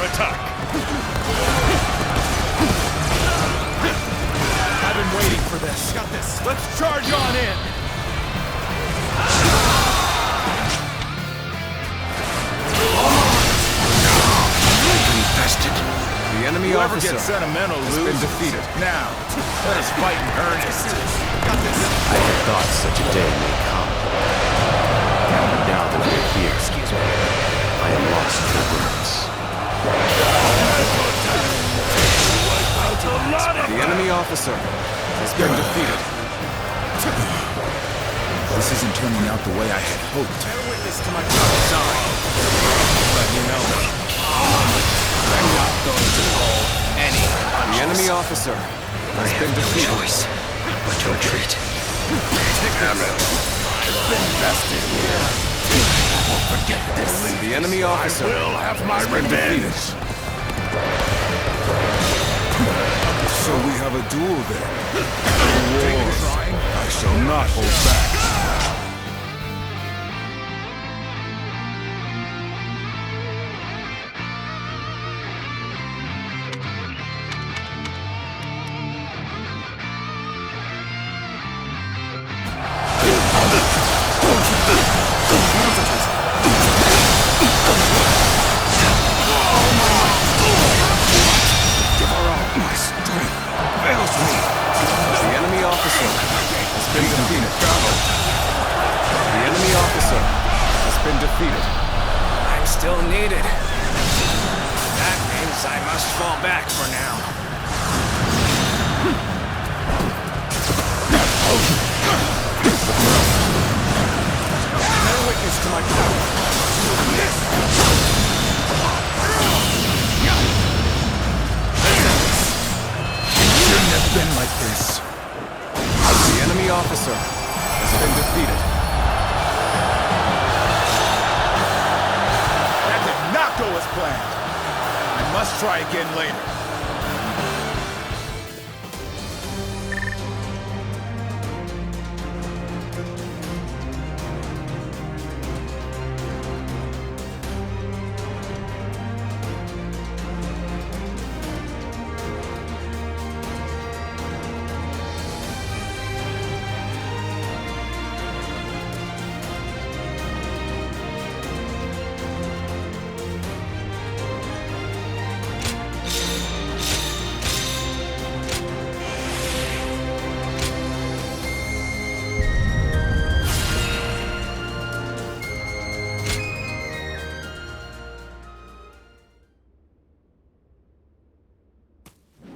attack. I've been waiting for this. Got this. Let's charge on in. Infested. The enemy Whoever officer gets sentimental has loses. been defeated. Now, let us fight in earnest. Got this. I had thought such a day may come. Now that we're here, I am lost for words. The enemy officer has been defeated. This isn't turning out the way I had hoped. Bear witness to my sorry. Let me know. I'm not going to hold any punches. The enemy officer has been defeated. Choice but to retreat. Damn it. I've been vested here. I won't forget this. The enemy officer Will have my has been defeated. revenge. So we have a duel then. War. I shall not hold back. The enemy officer has been defeated. The enemy officer has been defeated. I'm still needed. That means I must fall back for now. Bear witness to my power. It shouldn't have been like this. The enemy officer has been defeated. That did not go as planned. I must try again later.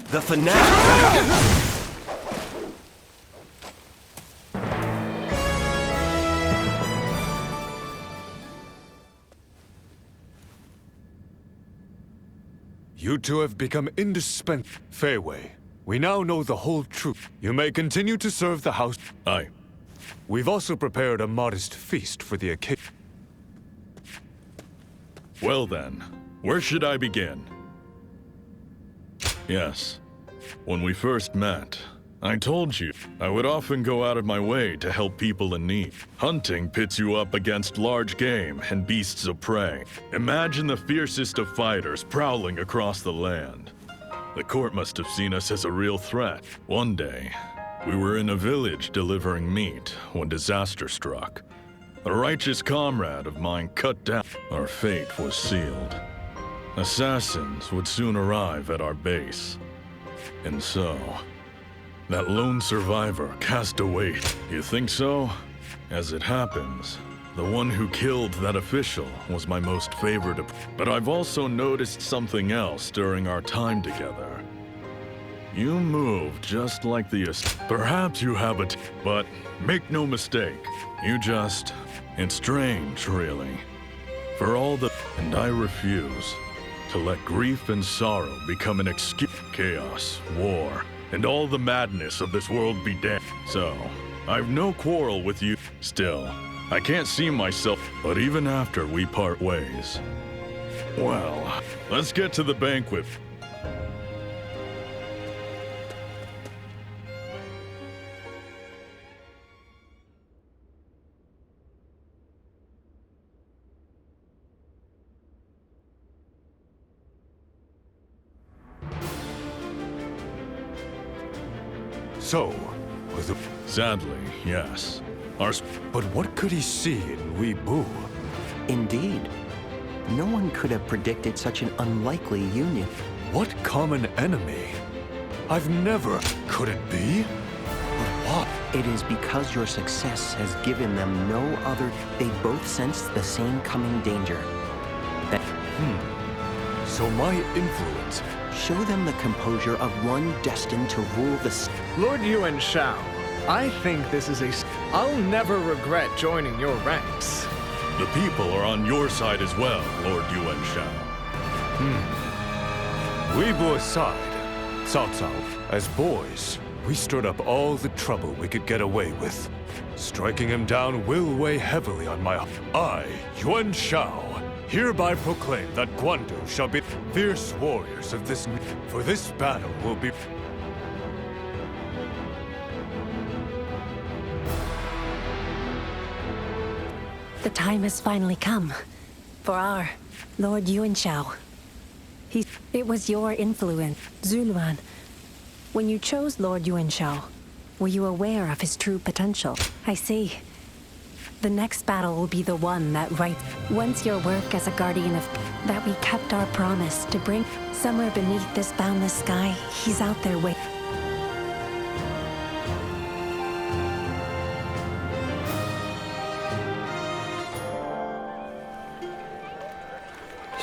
The fanatic. You two have become indispensable. Fairway, we now know the whole truth. You may continue to serve the house. Aye. We've also prepared a modest feast for the occasion. Well then, where should I begin? Yes. When we first met, I told you I would often go out of my way to help people in need. Hunting pits you up against large game and beasts of prey. Imagine the fiercest of fighters prowling across the land. The court must have seen us as a real threat. One day, we were in a village delivering meat when disaster struck. A righteous comrade of mine cut down. Our fate was sealed. Assassins would soon arrive at our base. And so, that lone survivor cast away. You think so? As it happens, the one who killed that official was my most favored. But I've also noticed something else during our time together. You move just like the Perhaps you have it, but make no mistake. You just... It's strange, really. For all the... And I refuse to let grief and sorrow become an excuse. Chaos, war, and all the madness of this world be damned. So, I've no quarrel with you. Still, I can't see myself, but even after we part ways. Well, let's get to the banquet. So, with the... Sadly, yes. But what could he see in Weebu? Indeed. No one could have predicted such an unlikely union. What common enemy? I've never... Could it be? But what? It is because your success has given them no other... They both sensed the same coming danger. That... So my influence... Show them the composure of one destined to rule the... Lord Yuan Shao, I think this is a... I'll never regret joining your ranks. The people are on your side as well, Lord Yuan Shao. Weebu aside, Cao Cao, as boys, we stirred up all the trouble we could get away with. Striking him down will weigh heavily on my... I, Yuan Shao, hereby proclaim that Guandu shall be fierce warriors of this... For this battle will be... The time has finally come for our Lord Yuan Shao. It was your influence, Zuluan. When you chose Lord Yuan Shao, were you aware of his true potential? I see. The next battle will be the one that rights. Once your work as a guardian of... That we kept our promise to bring... Somewhere beneath this boundless sky, he's out there waiting.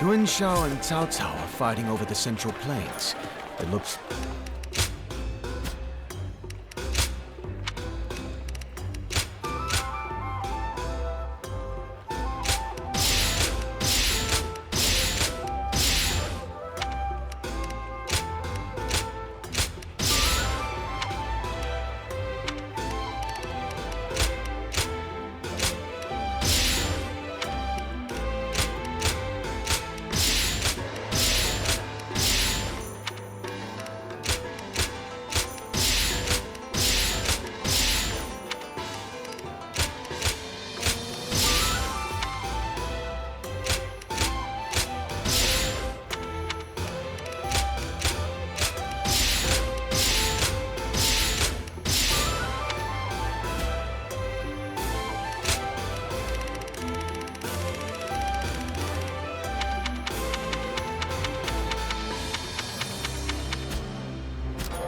Yuan Shao and Cao Cao are fighting over the Central Plains. It looks...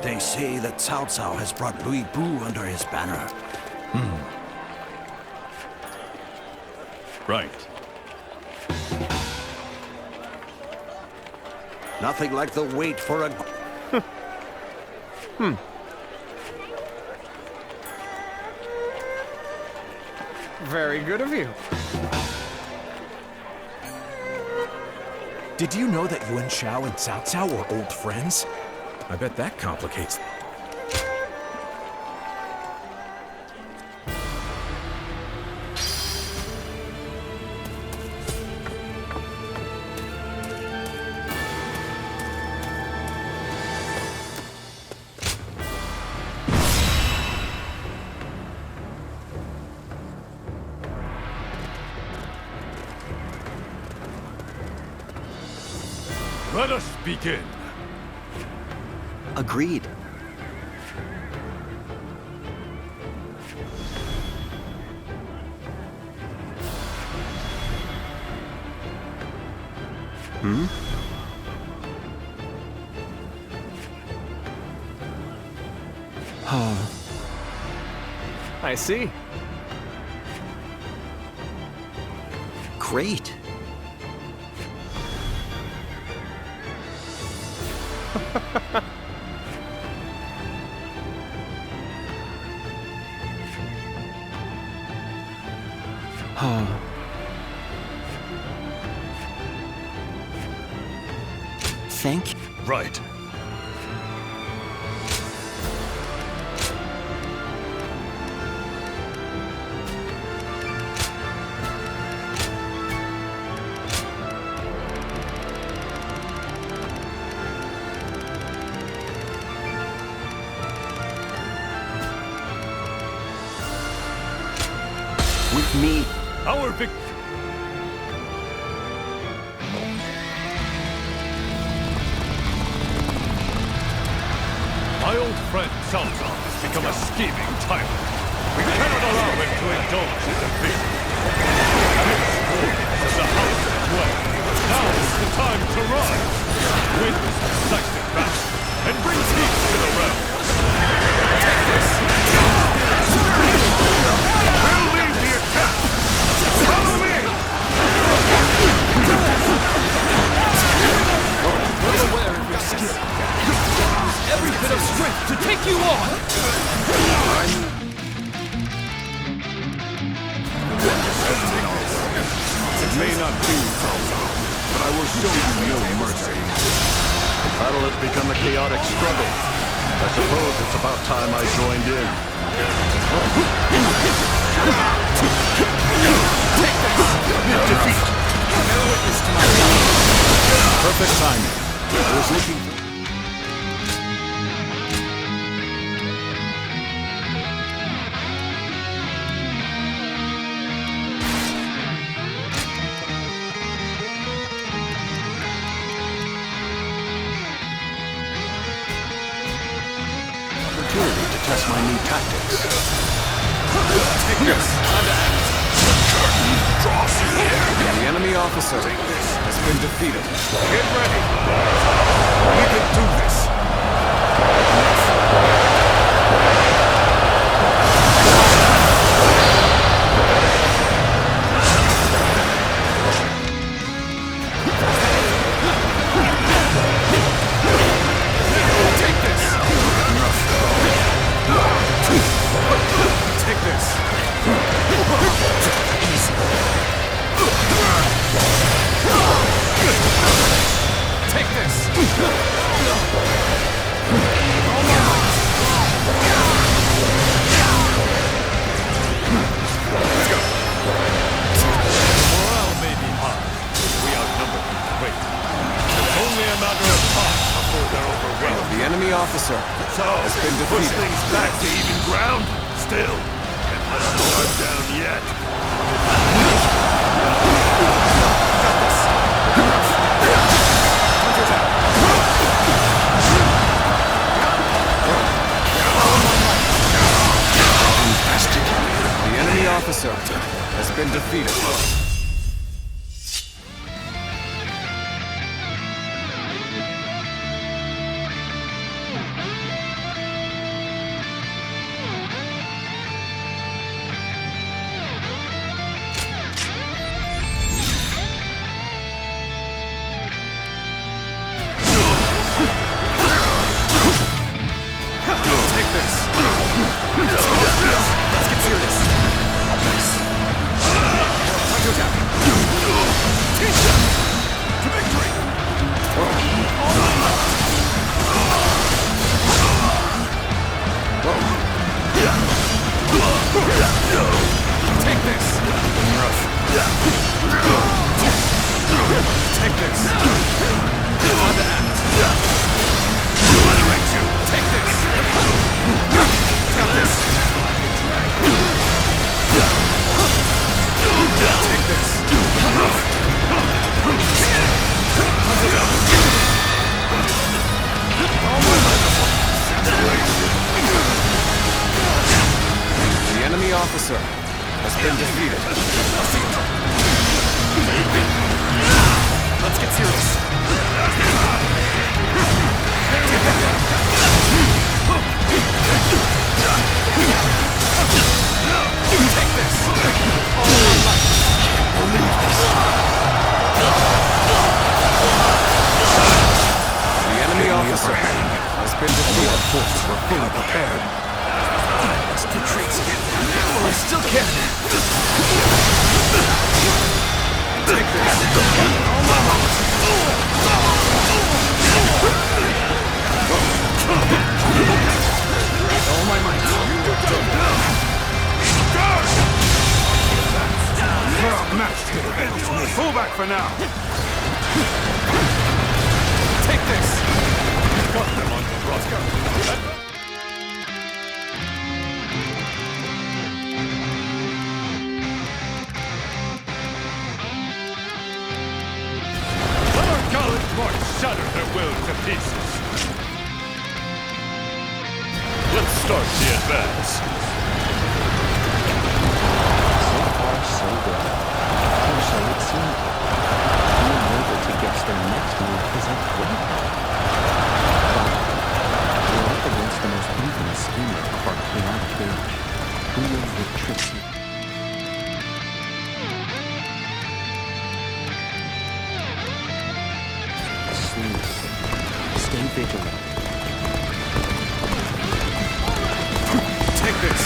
They say that Cao Cao has brought Louis Bu under his banner. Right. Nothing like the wait for a... Very good of you. Did you know that Yuan Shao and Cao Cao were old friends? I bet that complicates... Let us begin. Agreed. I see. Great. Thank you. Right. With me. Our victory. My old friend Cao Cao become a scheming tyrant. We cannot allow him to indulge in defeat. This war is the house of Yuan. Now is the time to rise. Win this decisive battle and bring peace to the realm. We'll lead the attack. Follow me. Well aware of your skill. Every bit of strength to take you on! It may not be, but I will show you no mercy. The battle has become a chaotic struggle. I suppose it's about time I joined in. Defeat! Bear witness to my power. Perfect timing. I was looking for... Opportunity to test my new tactics. Take this! The enemy officer has been defeated. Get ready. We can do this. Take this! Take this! Easy. Take this! Morale may be high, but we outnumber them greatly. It's only a matter of time before they're overwhelmed. The enemy officer has been Push defeated. things back to even ground. Still, and let's not down yet. The enemy officer has been defeated. Take this! Let's get serious! Nice! Punch attack! To victory! Take this! Take this! On to act! Take this! Got this! Take this! The enemy officer has been defeated. Let's get serious. Take this! All my life! The enemy officer has been defeated. Our forces were fully prepared. Let's retreat. Well, I still can. Take this! All my might. Matched here. Pull back for now. Take this! Got them on the Roscoe. Let our gallant march shatter their will to pieces. Let's start the advance. So far, so good. Or so it seemed. Being able to guess their next move is a great help. But we're up against the most infamous schemer of our chaotic age. Who knows what tricks he... Sleep. Stay vigilant. Take this.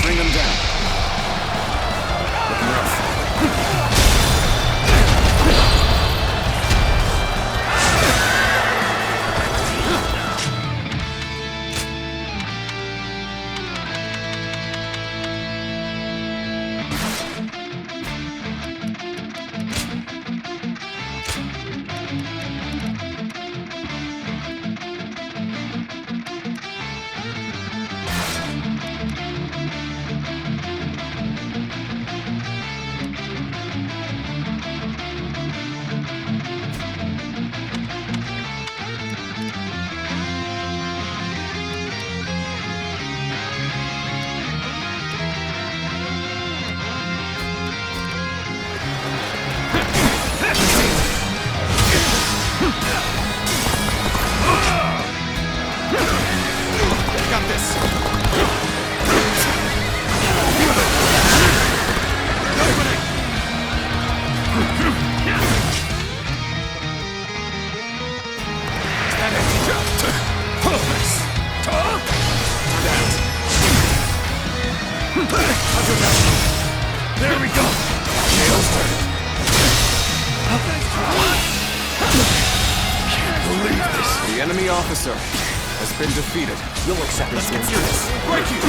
Bring him down. Looking rough. There we go! Shale's turn. Can't believe this. The enemy officer has been defeated. You'll accept this. Let's do this. Break you!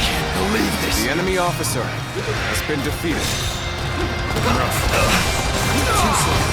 Can't believe this. The enemy officer has been defeated. Too slow.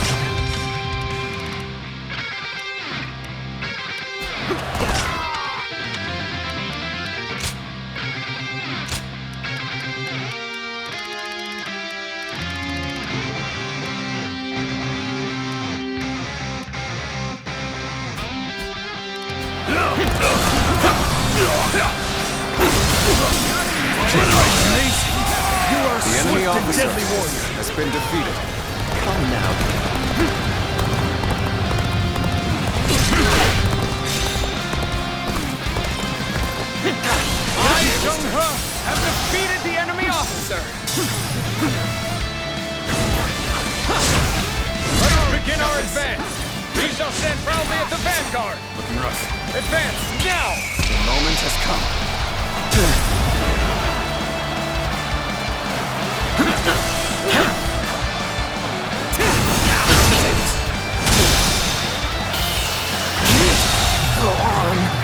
The enemy officer has been defeated. Come now. I, Jung-He, have defeated the enemy officer! Let us begin our advance! We shall stand proudly at the vanguard! Looking rough. Advance now! The moment has come.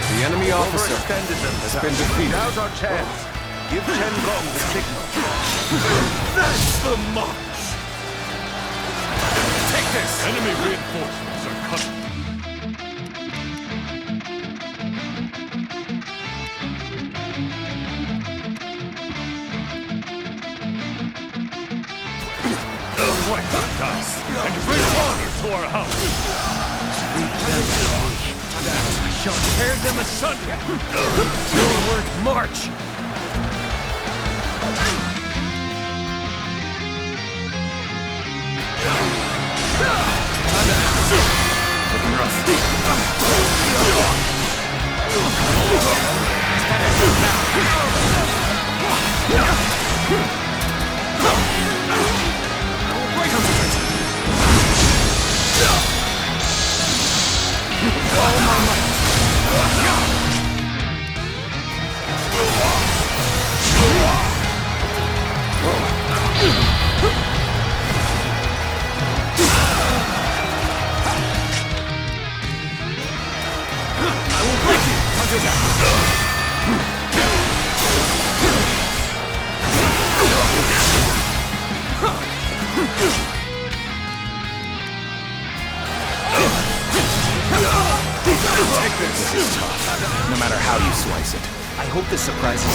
The enemy officer has been defeated. Now's our chance. Give Chen Gong the signal. That's the march! Take this! Enemy reinforcements are coming. Wipe the dust and bring honor to our house! I shall tear them asunder! Forward march! Looking rough. No matter how you slice it. I hope this surprises you.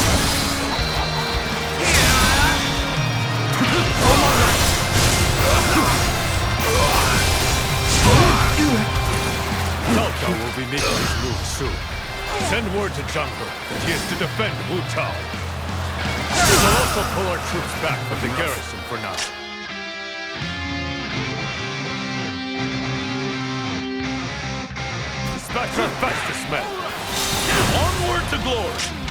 be making his move soon. Send word to Jungle that he is to defend Wu Chao. We will also pull our troops back from the garrison for now. Dispatch our fastest men. Onward to glory!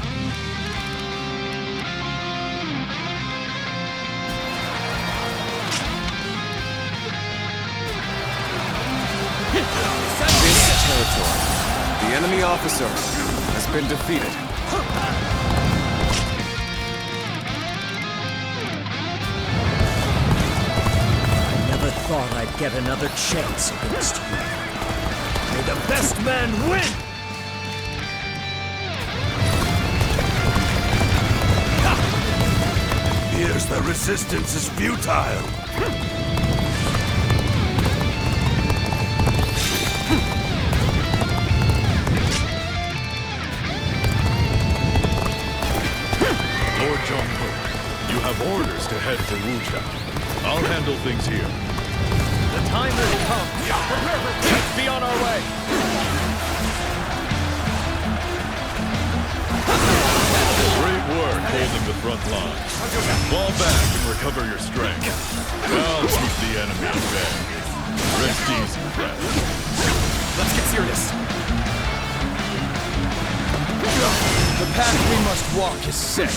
This territory. The enemy officer has been defeated. I never thought I'd get another chance against you. May the best man win! Here's the resistance is futile. Lord Zhonghe, you have orders to head for Wu Chao. I'll handle things here. The time has come. Prepare for let's be on our way. Great work holding the front line. Fall back and recover your strength. I'll keep the enemy at bay. Rest easy, friend. Let's get serious. The path we must walk is set.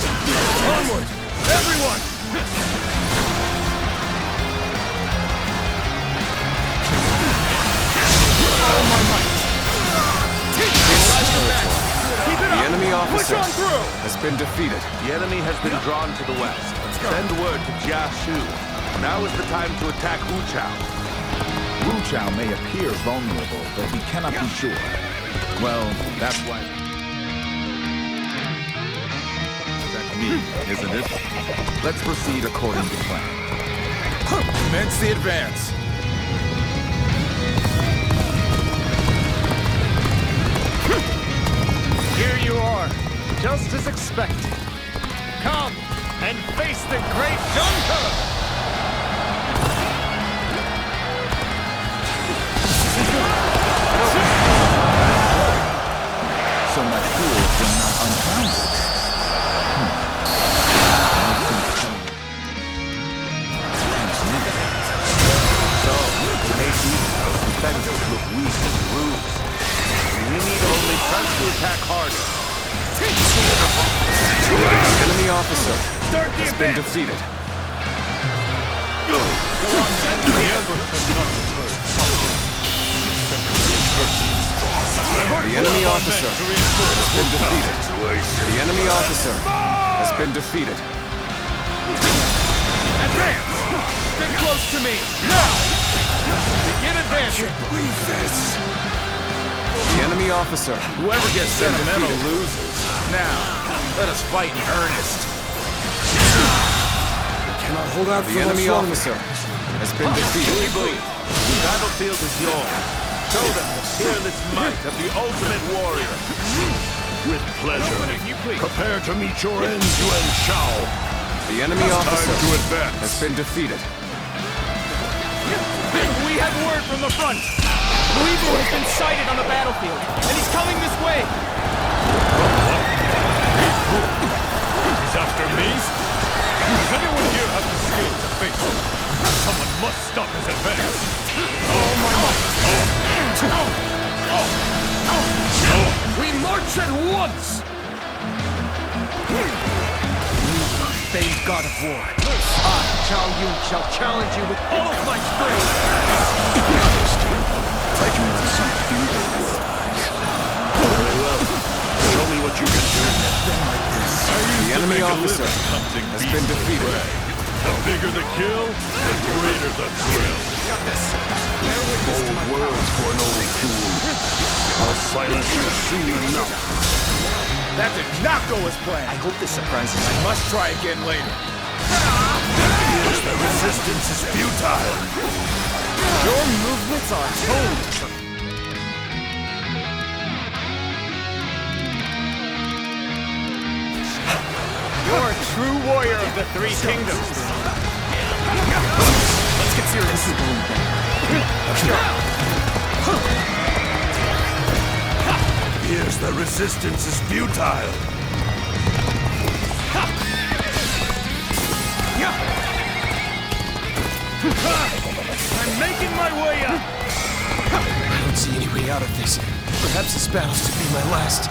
Onward, everyone! All my might. Keep it up. The enemy officer Push on through. has been defeated. The enemy has been drawn to the west. Send word to Jia Shu. Now is the time to attack Wu Chao. Wu Chao may appear vulnerable, but we cannot be sure. Well, that's why... That's me, isn't it? Let's proceed according to plan. Commence the advance. Here you are, just as expected. Come and face the great Jungle! So my fears were not unfounded. So, to make these defenders look weak and bruised, we need only press the attack harder. The enemy officer has been defeated. The enemy officer has been defeated. The enemy officer has been defeated. Advance! Stick close to me! Now! Begin advancing! Believe this. The enemy officer Whoever gets has been sentimental defeated. loses. Now, let us fight in earnest. Cannot hold out The for enemy much longer. officer has been defeated. The battlefield is yours. Show them the fearless might of the ultimate warrior. With pleasure. You please. Prepare to meet your end, Yuan Shao. The enemy officer Time to advance. has been defeated. We have word from the front. Wu has been sighted on the battlefield, and he's coming this way. He's after me? Does anyone here have the skill to face him? Someone must stop his advance. Oh my might! We march at once! Famed god of war, I, Zhao Yun, shall challenge you with all of my strength! I do not see fear in your eyes. Very well. Show me what you can do. The enemy officer has been defeated. The bigger the kill, the greater the thrill. Bold words for an old fool. I'll silence you soon enough. That did not go as planned. I hope this surprises you. I must try again later. The resistance is futile. Your movements are toned. You're a true warrior of the Three Kingdoms. Let's get serious. appears the resistance is futile. I'm making my way up! I don't see any way out of this. Perhaps this battle's to be my last.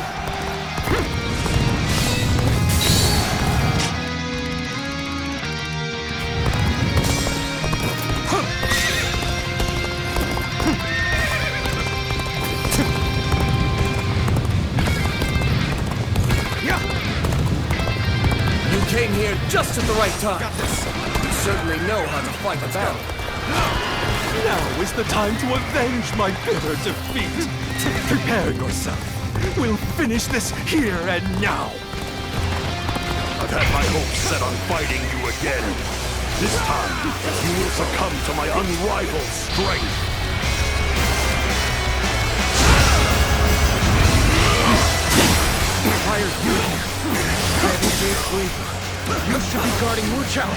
You came here just at the right time. You certainly know how to fight a battle. Now is the time to avenge my bitter defeat. Prepare yourself. We'll finish this here and now. I've had my hopes set on fighting you again. This time, you will succumb to my unrivaled strength. Why are you here? You should be guarding Wu Chao.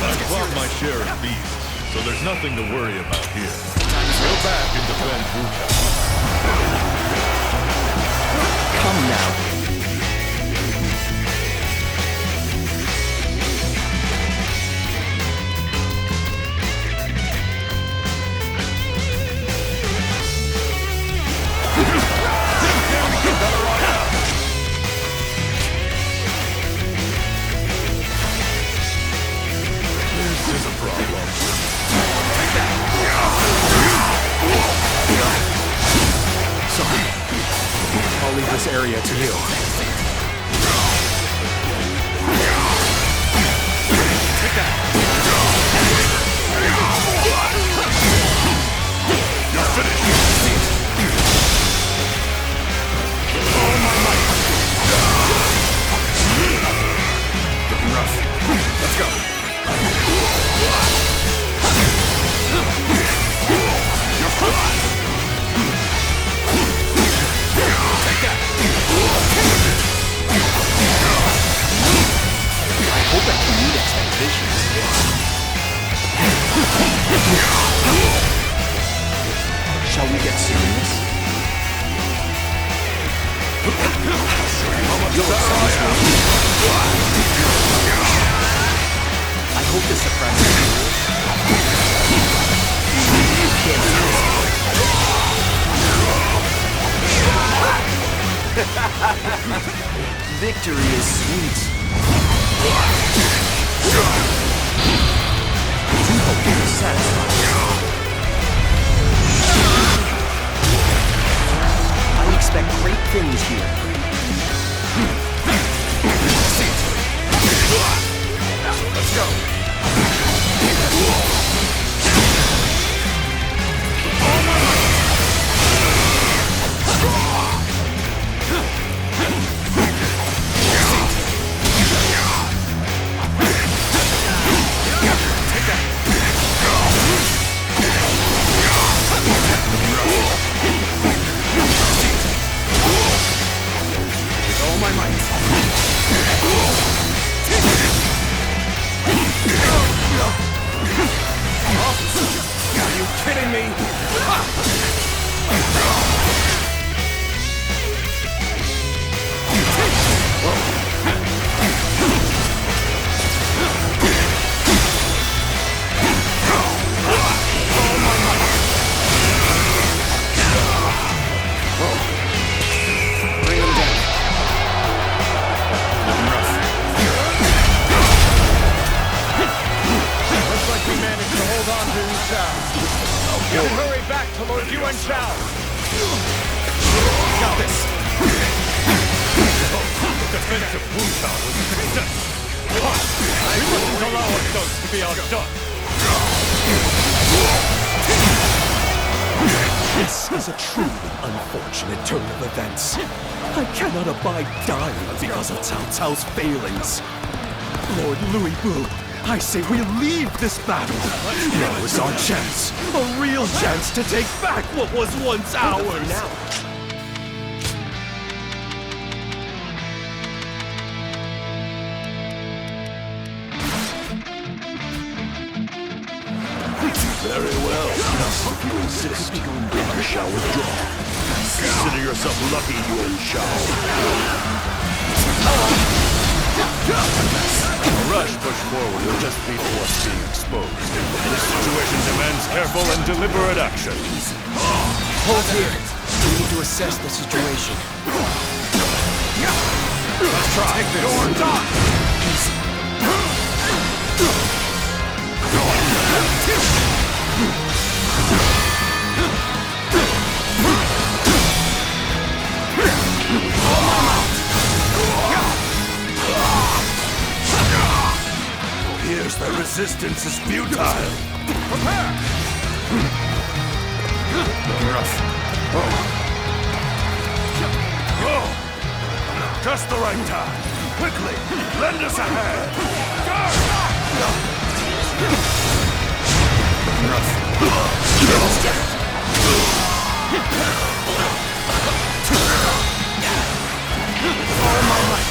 I've fought my share of beasts, so there's nothing to worry about here. Go back and defend Wu Chao. Come now. I'll leave this area to you. Take that! You're finished. All my might. Looking rough. Let's go. I hope I can meet expectations. Shall we get serious? I hope this surprises you. Can't do this. Victory is sweet. I do hope you're satisfied. I expect great things here. Let's go. All my might. Are you kidding me? Bring him down. Looks like we managed to hold on to Wu Chao. You hurry back to Lord Yuan Shao. Got this. The defense of Wu Chao was a success. We mustn't allow ourselves to be outdone. This is a truly unfortunate turn of events. I cannot abide dying because of Cao Cao's failings. Lord Louis Bu, I say we leave this battle. Now is our chance, a real chance to take back what was once ours. Now. Very well. If you insist, I shall withdraw. Consider yourself lucky, Yuan Shao. A rush push forward will just lead to us being exposed. This situation demands careful and deliberate action. Hold here. We need to assess the situation. Let's try this. Doors up! Here's the resistance is futile. Prepare! Rough. Oh! Just the right time. Quickly, lend us a hand. All my might.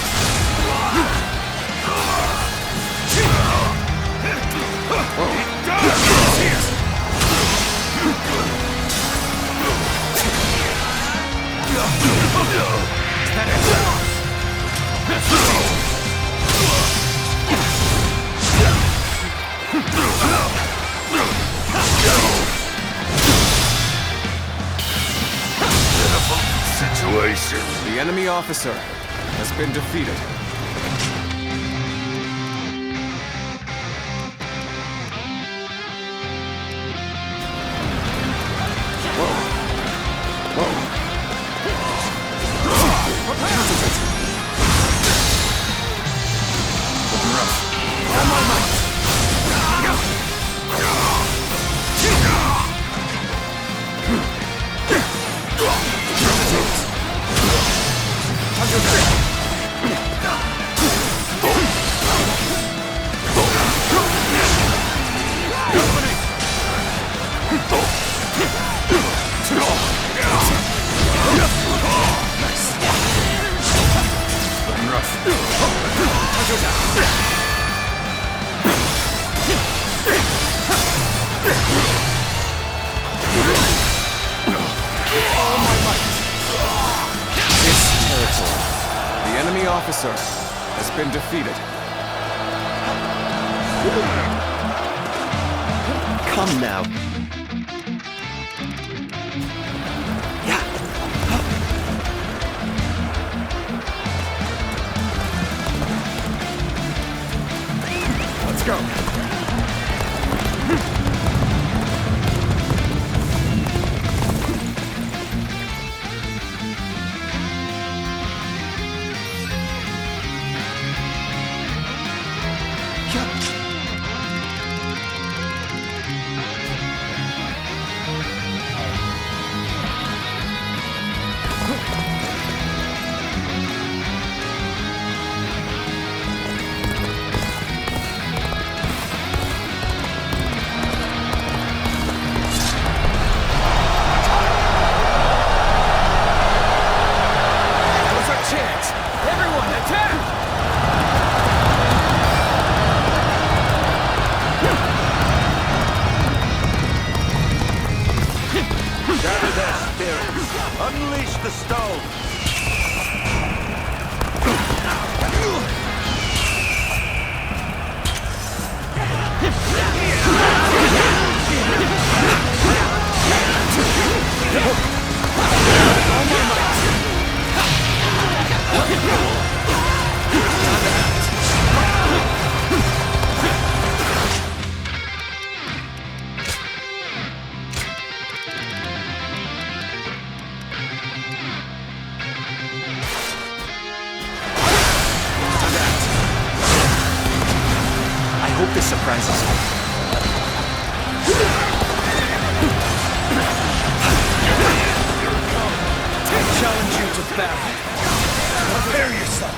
Situation. The enemy officer has been defeated. The enemy officer has been defeated. Come now. Let's go. Unleash the stone! I hope this surprises me. I challenge you to battle. Prepare yourself.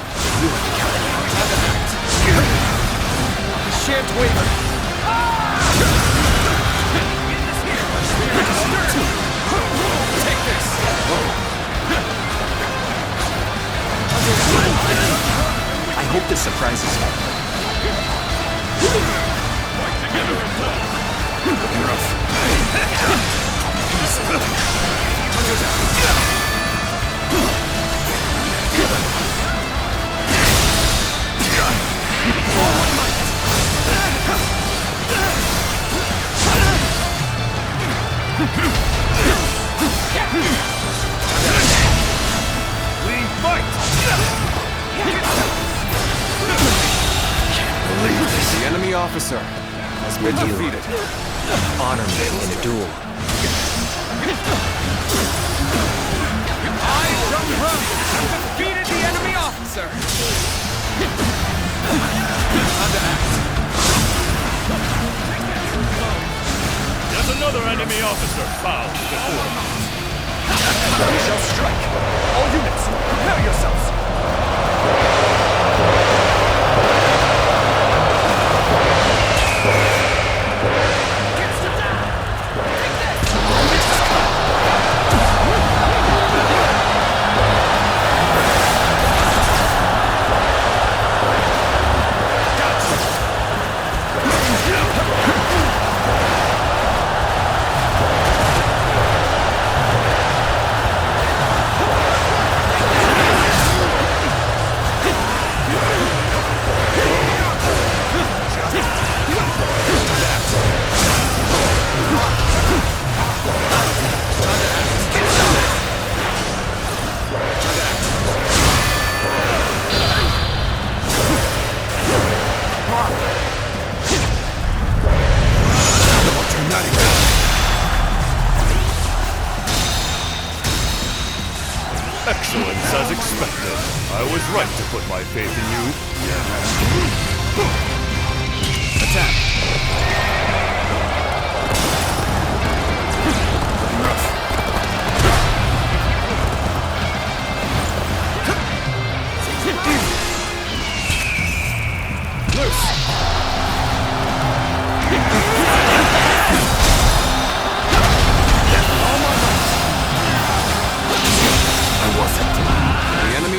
I shan't waver. Take this. I hope this surprises me. The enemy officer has been defeated. Honor me in a duel. I, Zheng have defeated the enemy officer! There's another enemy officer found before. We shall strike! All units, prepare yourselves! Excellence as expected. I was right to put my faith in you. Attack!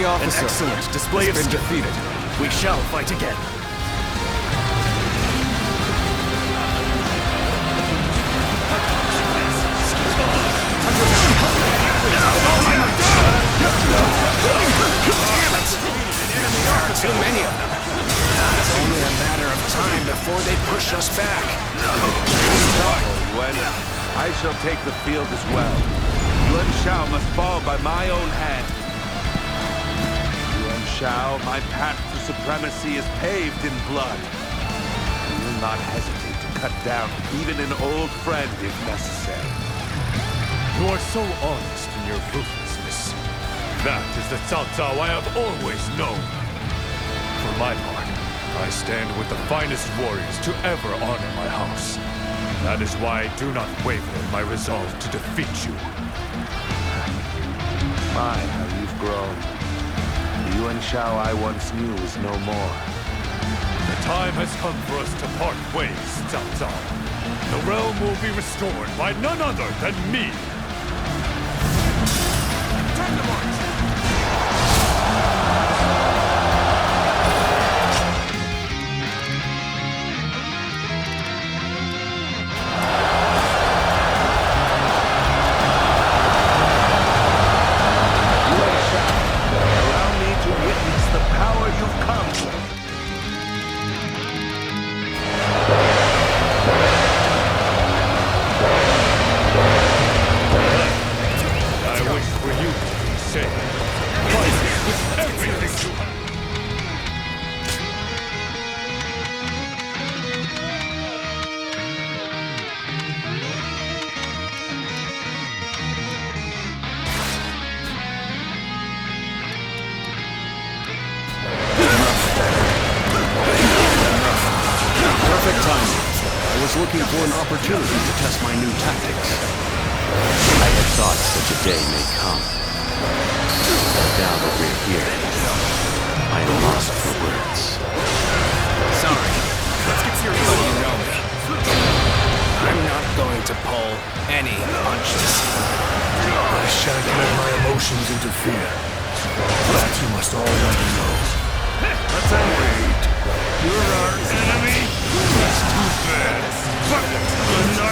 An excellent display of been skill. defeated. We shall fight again. Too many of them. It's only a matter of time before they push us back. Yuan, I shall take the field as well. Yuan Shao must fall by my own hand. Yuan Shao, my path to supremacy is paved in blood. I will not hesitate to cut down even an old friend if necessary. You are so honest in your ruthlessness. That is the Cao Cao I have always known. For my part, I stand with the finest warriors to ever honor my house. That is why I do not waver in my resolve to defeat you. My, how you've grown. The Yuan Shao I once knew is no more. The time has come for us to part ways, Cao Cao. The realm will be restored by none other than me. Time to march! Perfect timing. I was looking for an opportunity to test my new tactics. I had thought such a day may come. But now that we're here, I am lost for words. Sorry. Let's get serious. But you know me. I'm not going to pull any punches. I shan't let my emotions interfere. That you must already know. Let's wait. You're our enemy? That's too bad. But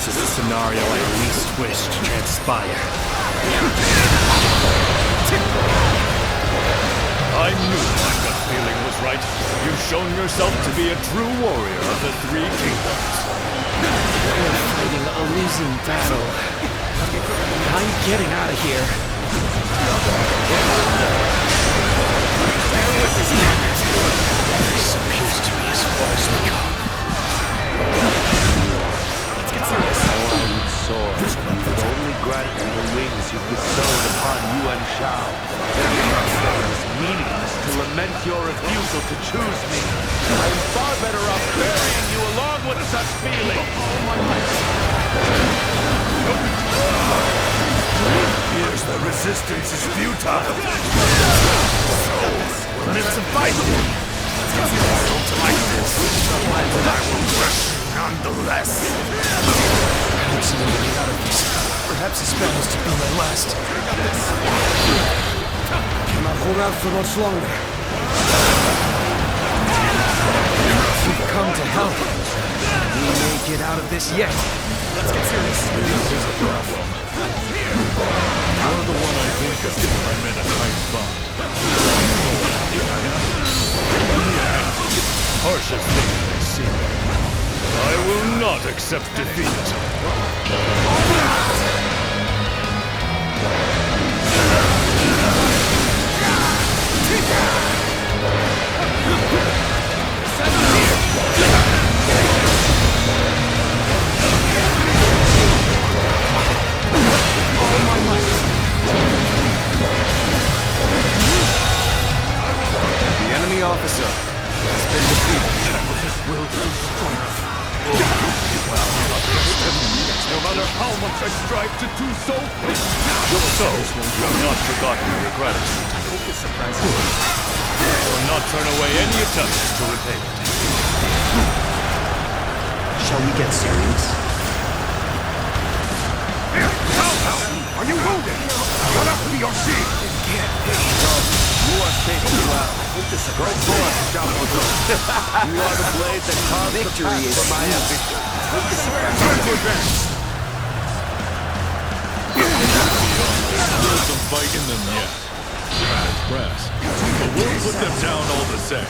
This is the scenario I least wish to transpire. I knew my gut feeling was right. You've shown yourself to be a true warrior of the Three Kingdoms. We're fighting a losing battle. I'm getting out of here. This appears to be as far as we go. Let's get serious. Oh, I would soar, but only grant me the wings you bestowed upon Yuan Shao. It is meaningless to lament your refusal to choose me. I am far better off burying you along with such feeling. Here's the resistance is futile. Let it suffice. Like this, and I will crush you nonetheless. I don't see any way out of this. Perhaps this battle's to be my last. Cannot hold out for much longer. We've come to help. We may get out of this yet. Let's get serious. This is a problem. You're the one I think of when I'm in a tight spot. Harsh as things may seem, I will not accept defeat. The enemy officer has been defeated. Will destroy us. No matter how much I strive to do so, you have not forgotten your gratitude. I will not turn away any attempts to repay it. Shall we get serious? Are you wounded? Run up to your seat. You are taken well. Go forth, Shao. You are the blade that carves the path for my ambition. Time to advance. There's some fight in them yet. I'm impressed. But we'll put them down all the same.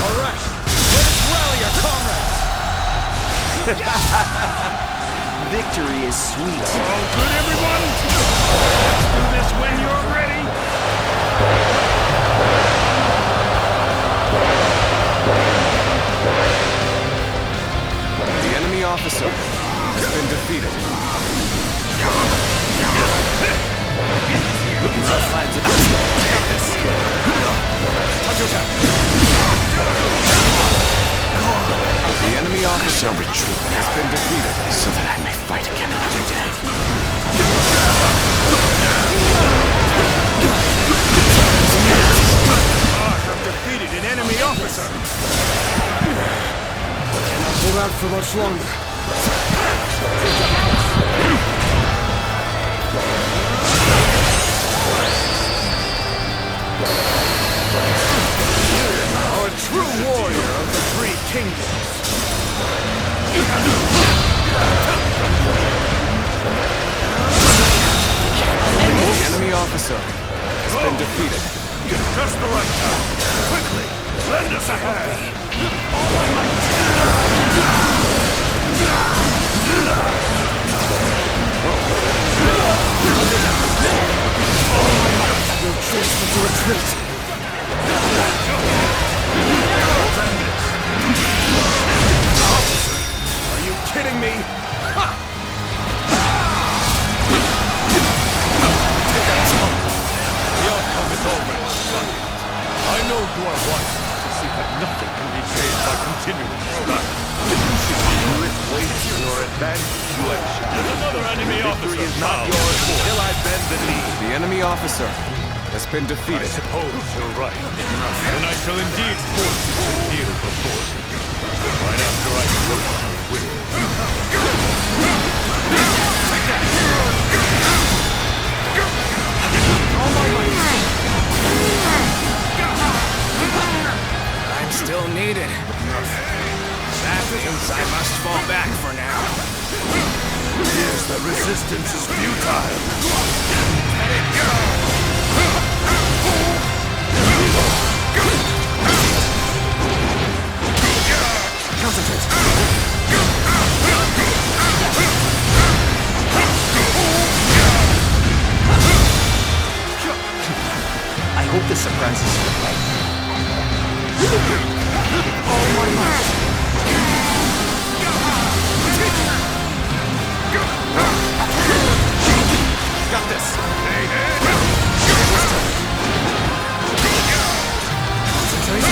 All right. Let us rally our comrades. Victory is sweet. All good, everyone? Let's do this when you're ready. The enemy officer has been defeated. The enemy officer has been defeated, so that I may fight again another day. I have defeated an enemy officer. Cannot hold out for much longer. A true warrior of the Three Kingdoms. The enemy officer has been defeated. Just the right time. Quickly, lend us a hand. No choice but to retreat. Are you kidding me? Ha! The outcome is already decided. I know you are wise to see that nothing can be changed by continuing this battle. You is wasting your advantage, Yuan Shao. There's another enemy officer. Victory is not yours until I bend the knee. The enemy officer has been I defeated. suppose you're right. Then I shall indeed force you to kneel before me. Right after I crush you with I'm still needed. That means I must fall back for now. The resistance is futile. Concentrate. I hope this surprises you. Oh my God. Got this. Concentrate.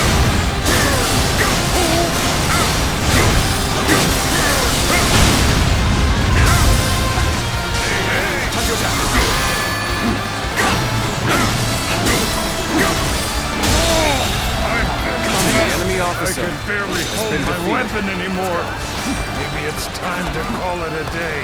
I can barely hold my weapon anymore. Maybe it's time to call it a day.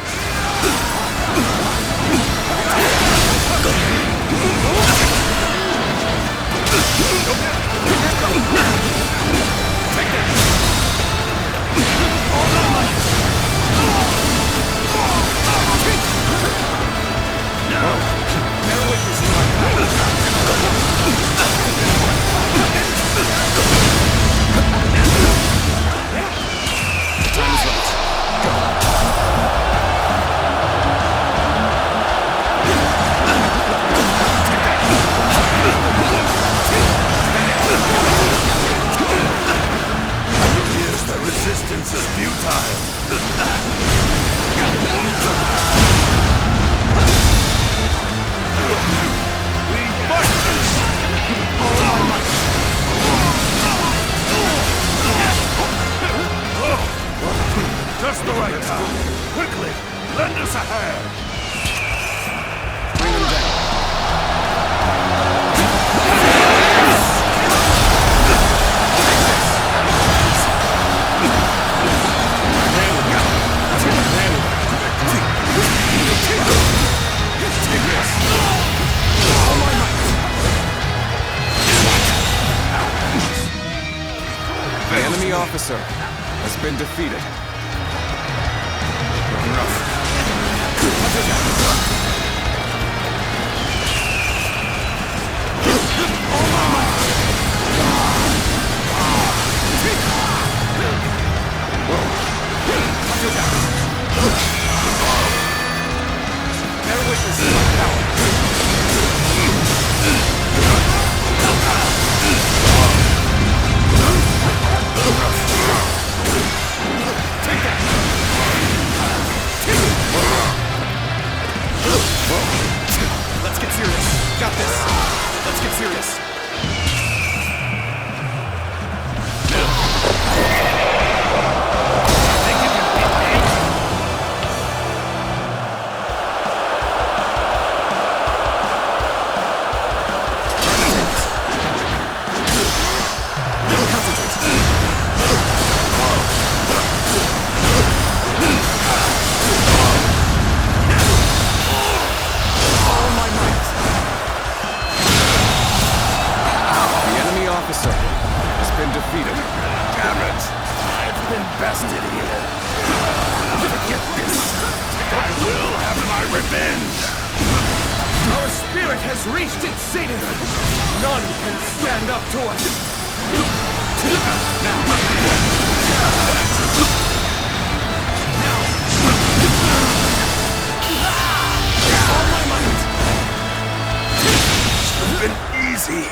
Resistance is futile. Just the right time. Quickly, lend us a hand. Bring him down. The enemy officer has been defeated. Bear witness to my power. Take that! Let's get serious. Got this. Let's get serious. Defeated. Damn it! I've been bested here. Forget this. I will have my revenge. Our spirit has reached its zenith. None can stand up to us. All my might. Should have been easy.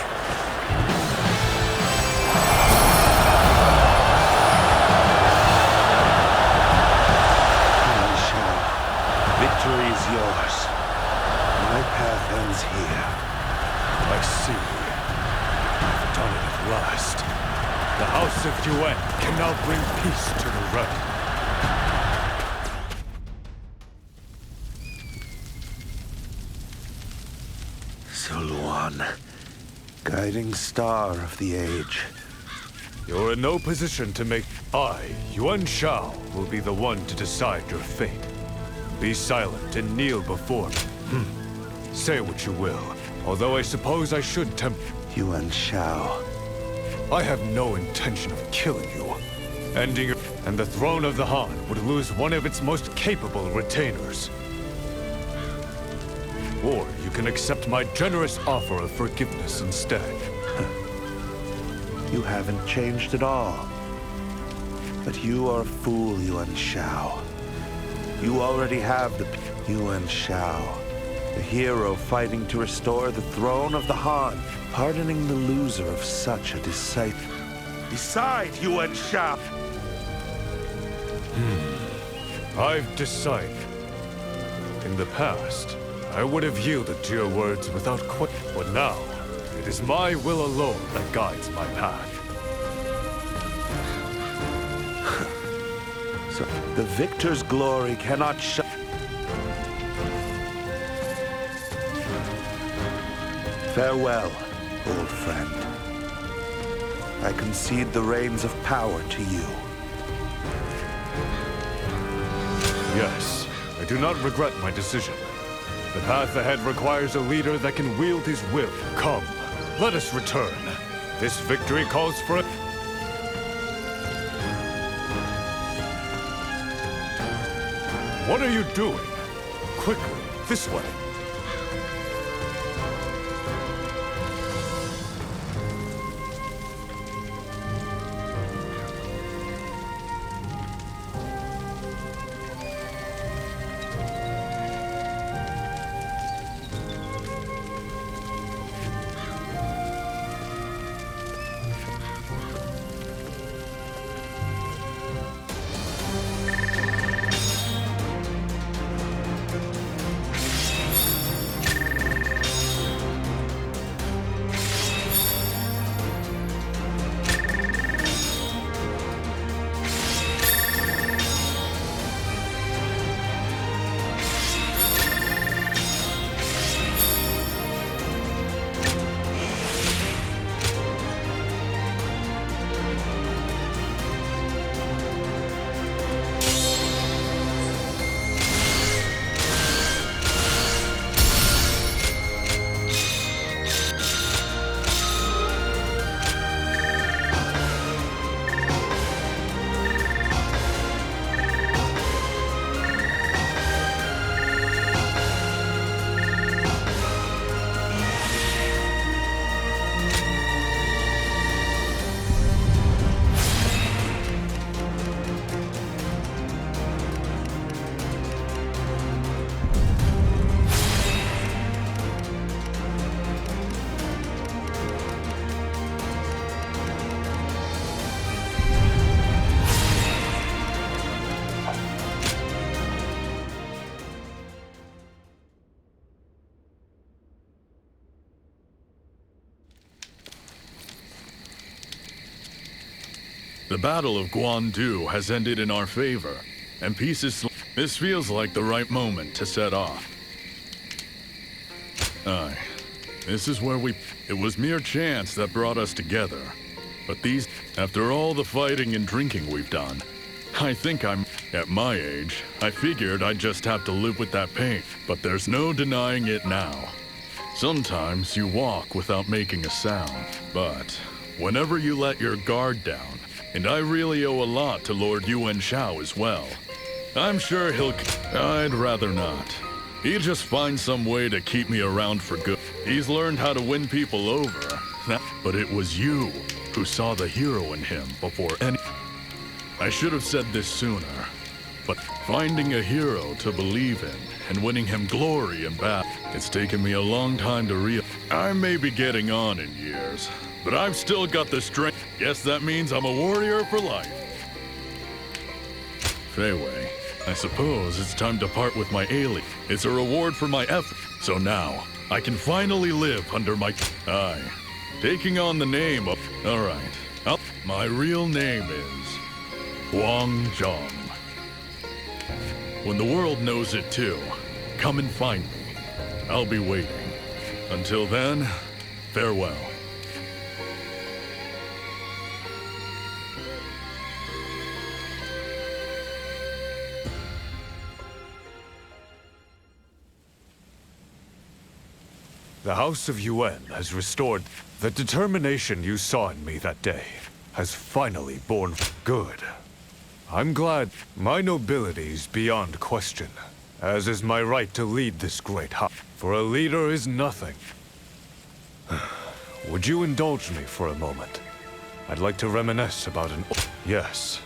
Victory is yours. My path ends here. I see. You've done it at last. The House of Yuan can now bring peace to the realm. Yuan, guiding star of the age. You're in no position to make... Yuan Shao, will be the one to decide your fate. Be silent and kneel before me. Say what you will, although I suppose I should tempt... Yuan Shao. I have no intention of killing you. Ending your... And the throne of the Han would lose one of its most capable retainers. Or you can accept my generous offer of forgiveness instead. You haven't changed at all. But you are a fool, Yuan Shao. You already have the Yuan Shao, the hero fighting to restore the throne of the Han, pardoning the loser of such a disciple. Decide, Yuan Shao! I've decided. In the past, I would have yielded to your words without question, but now, it is my will alone that guides my path. So, the victor's glory cannot shine. Farewell, old friend. I concede the reins of power to you. Yes, I do not regret my decision. The path ahead requires a leader that can wield his will. Come, let us return. This victory calls for it. What are you doing? Quickly, this way. The Battle of Guandu has ended in our favor, and peace is... This feels like the right moment to set off. Aye, this is where we... It was mere chance that brought us together. But these... After all the fighting and drinking we've done, I think I'm... At my age, I figured I'd just have to live with that pain. But there's no denying it now. Sometimes you walk without making a sound, but whenever you let your guard down, and I really owe a lot to Lord Yuan Shao as well. I'm sure he'll... I'd rather not. He just finds some way to keep me around for good. He's learned how to win people over. But it was you who saw the hero in him before any... I should have said this sooner. But finding a hero to believe in and winning him glory in battle, it's taken me a long time to realize. I may be getting on in years, but I've still got the strength. Guess that means I'm a warrior for life. Feyway, I suppose it's time to part with my alien. It's a reward for my effort. So now, I can finally live under my... Aye. Taking on the name of... Alright. My real name is... Huang Zhang. When the world knows it too, come and find me. I'll be waiting. Until then, farewell. The House of Yuan has restored. The determination you saw in me that day has finally borne good. I'm glad my nobility is beyond question, as is my right to lead this great house. For a leader is nothing. Would you indulge me for a moment? I'd like to reminisce about an... Yes.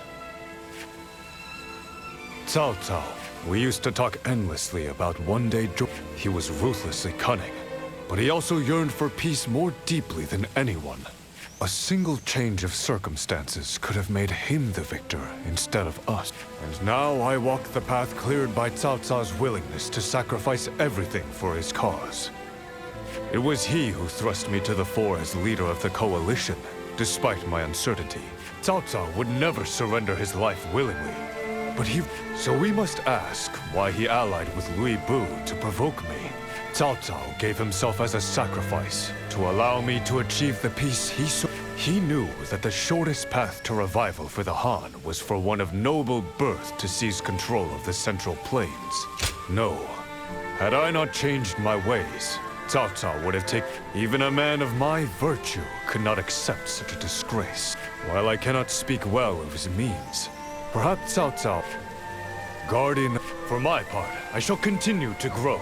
Cao Cao. We used to talk endlessly about one-day joy. He was ruthlessly cunning, but he also yearned for peace more deeply than anyone. A single change of circumstances could have made him the victor instead of us. And now I walk the path cleared by Cao Cao's willingness to sacrifice everything for his cause. It was he who thrust me to the fore as leader of the coalition, despite my uncertainty. Cao Cao would never surrender his life willingly. But so we must ask why he allied with Louis Bu to provoke me. Cao Cao gave himself as a sacrifice to allow me to achieve the peace he sought. He knew that the shortest path to revival for the Han was for one of noble birth to seize control of the Central Plains. No. Had I not changed my ways, Cao Cao would have taken... Even a man of my virtue could not accept such a disgrace. While I cannot speak well of his means, perhaps Cao Cao... Guardian... For my part, I shall continue to grow.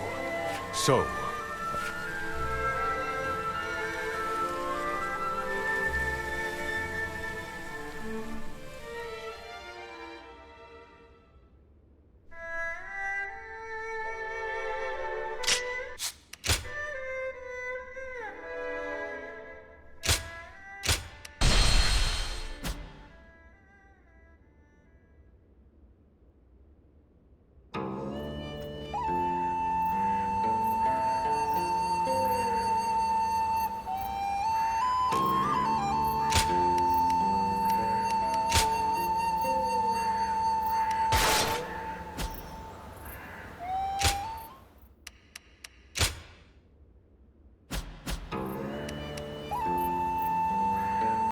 So,